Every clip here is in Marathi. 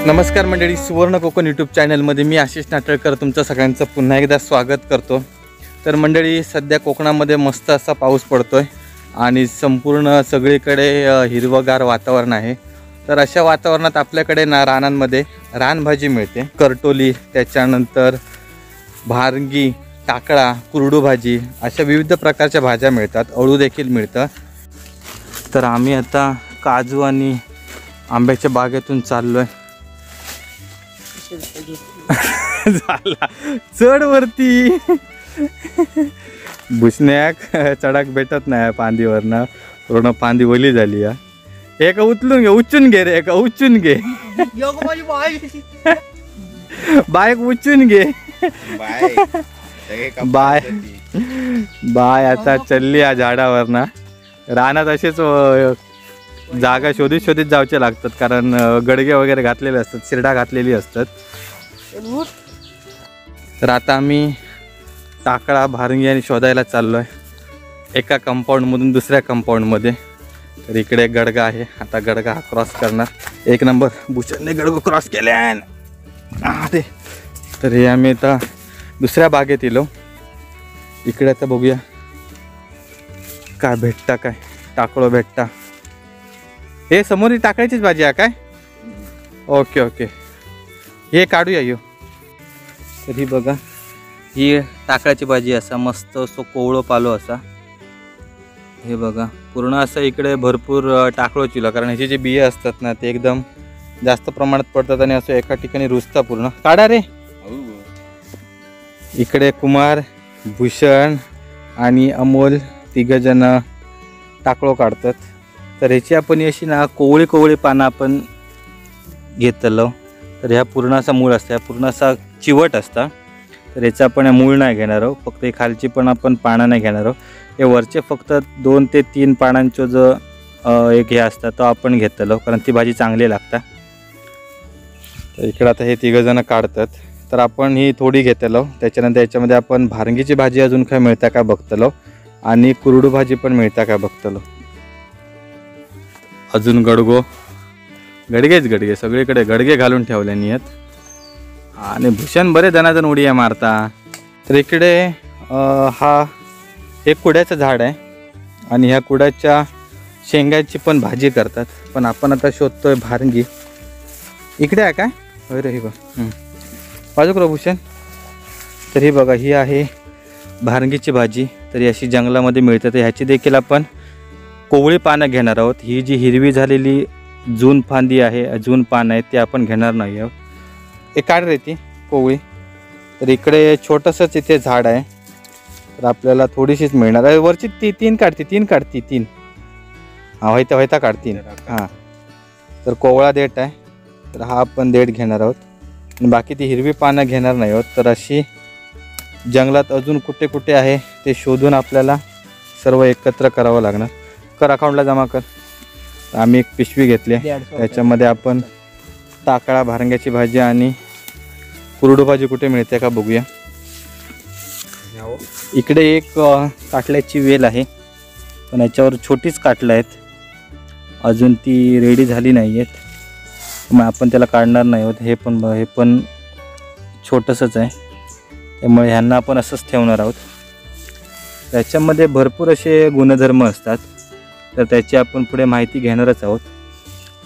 नमस्कार मंडळी, सुवर्ण कोकण यूट्यूब चॅनलमध्ये मी आशिष नाटळकर तुमचं सगळ्यांचं पुन्हा एकदा स्वागत करतो। तर मंडळी, सध्या कोकणामध्ये मस्त असा पाऊस पडतोय आणि संपूर्ण सगळीकडे हिरवगार वातावरण आहे। तर अशा वातावरणात आपल्याकडे ना रानांमध्ये रानभाजी मिळते, करटोली, त्याच्यानंतर भारंगी, टाकळा, कुरडू भाजी, अशा विविध प्रकारच्या भाज्या मिळतात। अळू देखील मिळतं। तर आम्ही आता काजू आणि आंब्याच्या बागेतून चाललोय। झाला चढ वरती, बुसण्याक चढाक भेटत नाही पांदीवरनं, पूर्ण पांदी ओली झाली। एका उचलून घे, उचून घे रे, एका उचून घे, बाईक उचून घे। बाय बाय आता चालली या झाडावरना। रानात असेच जागा शोधित शोधित जावचे लागतात, कारण गडगे वगैरे घातलेले असतात, शिरडा घातलेली असतात। तर आता आम्ही टाकळा, भारंगी आणि शोधायला चाललोय, एका कंपाऊंडमधून दुसऱ्या कंपाऊंडमध्ये। तर इकडे गडगा आहे, आता गडगा हा क्रॉस करणार। एक नंबर भूषणने गडगो क्रॉस केले ते। तर हे आम्ही आता दुसऱ्या बागेत येलो। इकडे आता बघूया काय भेटता, काय टाकळो भेटता। हे समोर टाकायचीच भाजी आहे काय? ओके ओके, हे काढूया यो। तर ही बघा, ही टाकळ्याची भाजी असा मस्त असो कोवळो पालो असा। हे बघा पूर्ण असं इकडे भरपूर टाकळो चिला, कारण ह्याचे जे बिये असतात ना ते एकदम जास्त प्रमाणात पडतात आणि असं एका ठिकाणी रुजता पूर्ण। काढा रे। इकडे कुमार, भूषण आणि अमोल तिघजण टाकळो काढतात। तर ह्याची आपण अशी ना कोवळी कोवळी पानं आपण घेतलो। तर ह्या पूर्ण असा मूळ असता, पूर्ण असा चिवट असता। तर याचा आपण मूळ नाही घेणार आहोत, फक्त हे खालची पण आपण पानं नाही घेणार आहोत। हे वरचे फक्त 2 ते 3 पानांचं जो एक हे असतं तो आपण घेतलो, कारण ती भाजी चांगली लागता। तर इकडे आता हे तिघजण काढतात। तर आपण ही थोडी घेतलो, त्याच्यानंतर याच्यामध्ये आपण भारंगीची भाजी अजून काय मिळता का बघतलो, आणि कुरडू भाजी पण मिळता का बघतलो। अजून गडगो, गडगेच गडगे, सगळीकडे गडगे घालून ठेवले नियत। आणि भूषण बरे जणाजण उडिया मारता। तर इकडे हा एक कुड्याचं झाड आहे आणि ह्या कुड्याच्या शेंगाची पण भाजी करतात, पण आपण आता शोधतोय भारंगी। इकडे आहे काय? होय रे, ही बघ बाजू करो भूषण। तर ही बघा, ही आहे भारंगीची भाजी। तर अशी जंगलामध्ये मिळते, तर ह्याची देखील आपण कोवळी पानं घेणार आहोत। ही जी हिरवी झालेली जून फांदी आहे, जून पान आहे, ते आपण घेणार नाही आहोत। हे काढ रे ती कोवळी। तर इकडे छोटंसंच इथे झाड आहे, तर आपल्याला थोडीशीच मिळणार आहे। वरची तीन काढती तीन हा व्हायता काढतीन। हां, तर कोवळा देठ आहे, तर हा आपण देठ घेणार आहोत आणि बाकी ती हिरवी पानं घेणार नाही आहोत। तर अशी जंगलात अजून कुठे कुठे आहे ते शोधून आपल्याला सर्व एकत्र करावं लागणार। कर, अकाउंटला जमा कर। आम्ही एक पिशवी घेतली, त्याच्यामध्ये आपण टाकळा, भारंग्याची भाजी आणि कुरडू भाजी कुठे मिळते का बघूया। इकडे एक काटल्याची वेल आहे, पण याच्यावर छोटीच काटलं आहेत, अजून ती रेडी झाली नाही आहेत, मग आपण त्याला काढणार नाही आहोत। हे पण छोटंसंच आहे, त्यामुळे ह्यांना आपण असंच ठेवणार आहोत। त्याच्यामध्ये भरपूर असे गुणधर्म असतात, तर त्याची आपण पुढे माहिती घेणारच आहोत।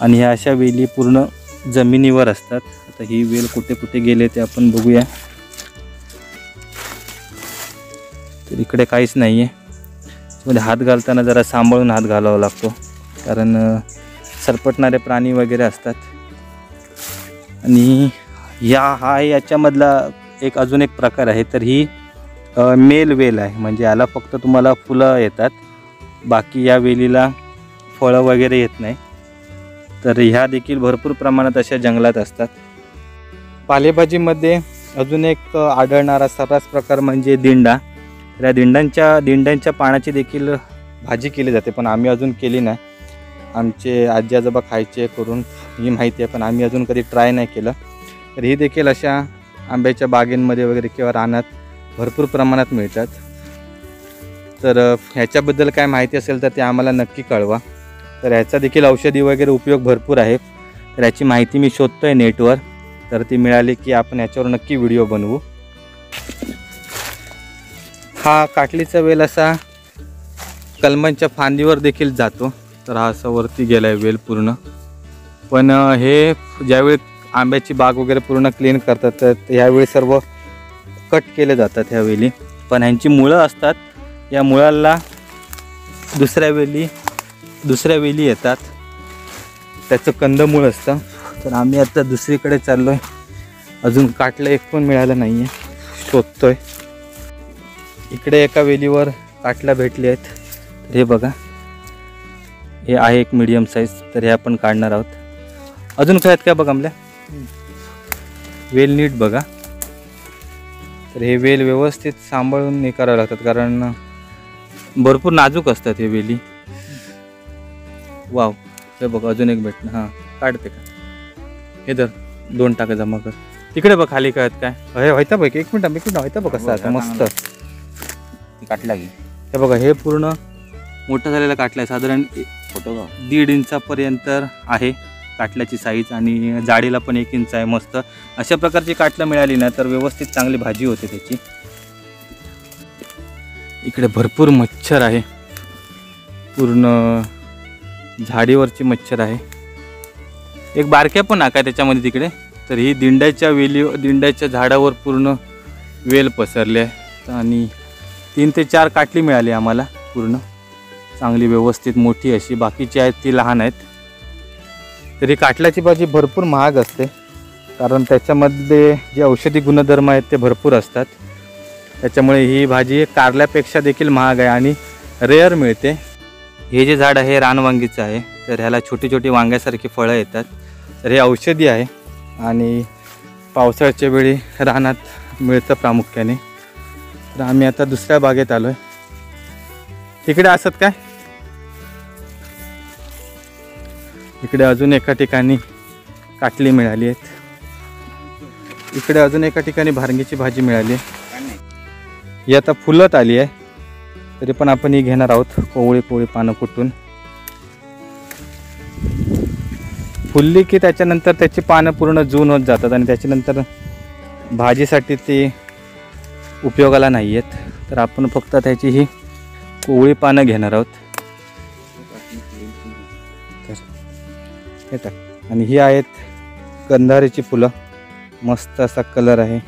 आणि ह्या अशा वेली पूर्ण जमिनीवर असतात। आता ही वेल कुठे कुठे गेले ते आपण बघूया। तर इकडे काहीच नाही आहे, त्यामध्ये हात घालताना जरा सांभाळून हात घालावा लागतो, कारण सरपटणारे प्राणी वगैरे असतात। आणि याच्यामधला अजून एक प्रकार आहे, तर ही मेल वेल आहे, म्हणजे याला फक्त तुम्हाला फुलं येतात, बाकी या वेलीला फळं वगैरे येत नाही। तर ह्या देखील भरपूर प्रमाणात अशा जंगलात असतात। पालेभाजीमध्ये अजून एक आढळणारा सर्रास प्रकार म्हणजे दिंडा। तर या दिंड्यांच्या पानाची देखील भाजी केली जाते, पण आम्ही अजून केली नाही। आमचे आजी आजोबा खायचे करून ही माहिती आहे, पण आम्ही अजून कधी ट्राय नाही केलं। तर ही देखील अशा आंब्याच्या बागेंमध्ये वगैरे किंवा रानात भरपूर प्रमाणात मिळतात। तर ह्याच्याबद्दल काय माहिती असेल तर ते आम्हाला नक्की कळवा। तर ह्याचा देखील औषधी वगैरे उपयोग भरपूर आहे। तर याची माहिती मी शोधतोय नेटवर, तर ती मिळाली की आपण याच्यावर नक्की व्हिडिओ बनवू। हा काटलीचा वेल असा कलमांच्या फांदीवर देखील जातो, तर हा असा वरती गेलाय वेल पूर्ण। पण हे ज्यावेळी आंब्याची बाग वगैरे पूर्ण क्लीन करतात तर यावेळी सर्व कट केले जातात ह्या वेली। पण ह्यांची मुळं असतात, या मुळाला दुसऱ्या वेली येतात, त्याचं कंदमूळ असतं। तर आम्ही आता दुसरीकडे चाललो आहे, अजून काटलं एक पण मिळालं नाही आहे, शोधतोय। इकडे एका वेलीवर काटला भेटले आहेत, तर हे बघा, हे आहे एक मीडियम साईज, तर हे आपण काढणार आहोत। अजून काय आहेत का बघा आमल्या वेल नीट बघा। तर हे वेल व्यवस्थित सांभाळून हे करावं लागतात, कारण भरपूर नाजूक असतात हे वेली। वाव, हे बघा अजून एक भेटलं, हां काढते का, हे धर 2 टाका जमा कर। तिकडे बघ खाली काय काय, हे व्हायचं बघ, एक मिनिट व्हायचं बघ कसं आता मस्त काटला की। हे बघा, हे पूर्ण मोठं झालेलं काटलं आहे, साधारण 1.5 इंचापर्यंत आहे काटल्याची साईज, आणि जाडीला पण 1 इंच आहे। मस्त अशा प्रकारची काटलं मिळाली ना तर व्यवस्थित चांगली भाजी होते त्याची। इकडे भरपूर मच्छर आहे, पूर्ण झाडीवरची मच्छर आहे, एक बारक्या पण नाका आहे त्याच्यामध्ये तिकडे। तर ही दिंड्याच्या झाडावर पूर्ण वेल पसरले आहे, आणि 3 ते 4 काटली मिळाली आम्हाला पूर्ण चांगली व्यवस्थित मोठी अशी, बाकीची आहेत ती लहान आहेत। तरी काटल्याची भाजी भरपूर महाग असते, कारण त्याच्यामध्ये जे औषधी गुणधर्म आहेत ते भरपूर असतात, त्याच्यामुळे ही भाजी कारल्यापेक्षा देखील महाग आहे आणि रेअर मिळते। हे जे झाड आहे रानवांगीचं आहे, तर ह्याला छोटी छोटी वांग्यासारखी फळं येतात, तर हे औषधी आहे आणि पावसाळ्याच्या वेळी रानात मिळतं प्रामुख्याने। तर आम्ही आता दुसऱ्या बागेत आलो आहे, तिकडे असत काय, इकडे अजून एका ठिकाणी काटली मिळाली आहेत, इकडे अजून एका ठिकाणी भारंगीची भाजी मिळाली आहे। ही आता फुलत आली आहे, तरी पण आपण ही घेणार आहोत, कोवळी पानं कुटून। फुलली की त्याच्यानंतर त्याची पानं पूर्ण जून होत जातात आणि त्याच्यानंतर भाजीसाठी ती उपयोगाला नाही आहेत, तर आपण फक्त त्याची ही कोवळी पानं घेणार आहोत। आणि ही आहेत गंधारीची फुलं, मस्त असा कलर आहे,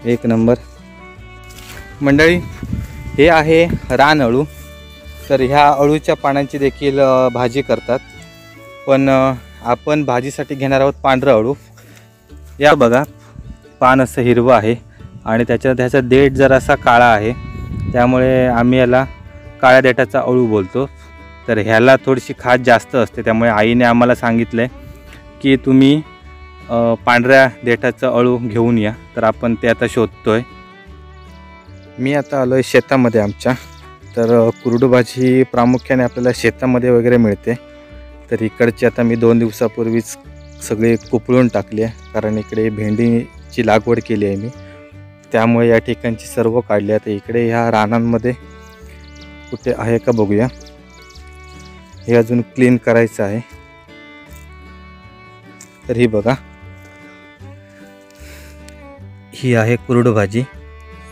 1 नंबर। मंडळी, हे आहे रान अळू, तर ह्या अळूच्या पानांची देखील भाजी करतात, पण आपण भाजीसाठी घेणार आहोत पांढरं अळू। या बघा, पान असं हिरवं आहे आणि त्याचा देठ जरासा काळा आहे, त्यामुळे आम्ही याला काळ्या देठाचा अळू बोलतो। तर ह्याला थोडीशी खाज जास्त असते, त्यामुळे आईने आम्हाला सांगितलं आहे की तुम्ही पांढऱ्या देठाचं अळू घेऊन या, तर आपण ते आता शोधतोय। मी आता आलो आहे शेतामध्ये आमच्या, तर कुरडू भाजी प्रामुख्याने आपल्याला शेतामध्ये वगैरे मिळते, तर इकडची आता मी 2 दिवसापूर्वीच सगळी कुपळून टाकली आहे, कारण इकडे भेंडीची लागवड केली आहे मी, त्यामुळे या ठिकाणची सर्व काढली आहे। तर इकडे ह्या रानांमध्ये कुठे आहे का बघूया, हे अजून क्लीन करायचं आहे। तर ही बघा, ही आहे कुरडू भाजी,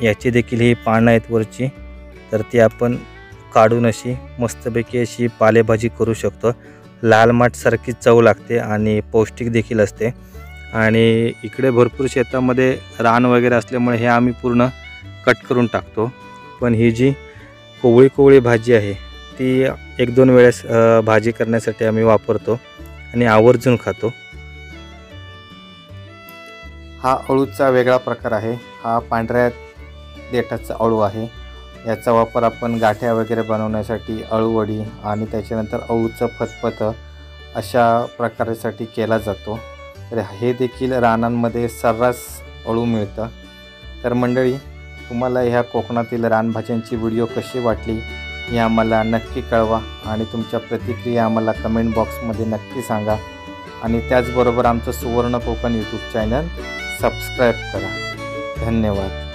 याची देखील ही पानं आहेत वरची, तर ती आपण काढून अशी मस्तपैकी अशी पालेभाजी करू शकतो। लाल माठसारखी चव लागते आणि पौष्टिक देखील असते। आणि इकडे भरपूर शेतामध्ये रान वगैरे असल्यामुळे हे आम्ही पूर्ण कट करून टाकतो, पण ही जी कोवळी भाजी आहे ती 1-2 वेळेस भाजी करण्यासाठी आम्ही वापरतो आणि आवर्जून खातो। हा अळूचा वेगळा प्रकार आहे, हा पांढऱ्या देठाचा अळू आहे। याचा वापर आपण गाठ्या वगैरे बनवण्यासाठी, अळूवडी आणि त्याच्यानंतर अळूचं फतफतं अशा प्रकारासाठी केला जातो। तर हे देखील रानांमध्ये सर्रास अळू मिळतं। तर मंडळी, तुम्हाला ह्या कोकणातील रानभाज्यांची व्हिडिओ कशी वाटली हे आम्हाला नक्की कळवा, आणि तुमच्या प्रतिक्रिया आम्हाला कमेंट बॉक्समध्ये नक्की सांगा, आणि त्याचबरोबर आमचं सुवर्ण कोकण यूट्यूब चॅनल सबस्क्राईब करा। धन्यवाद।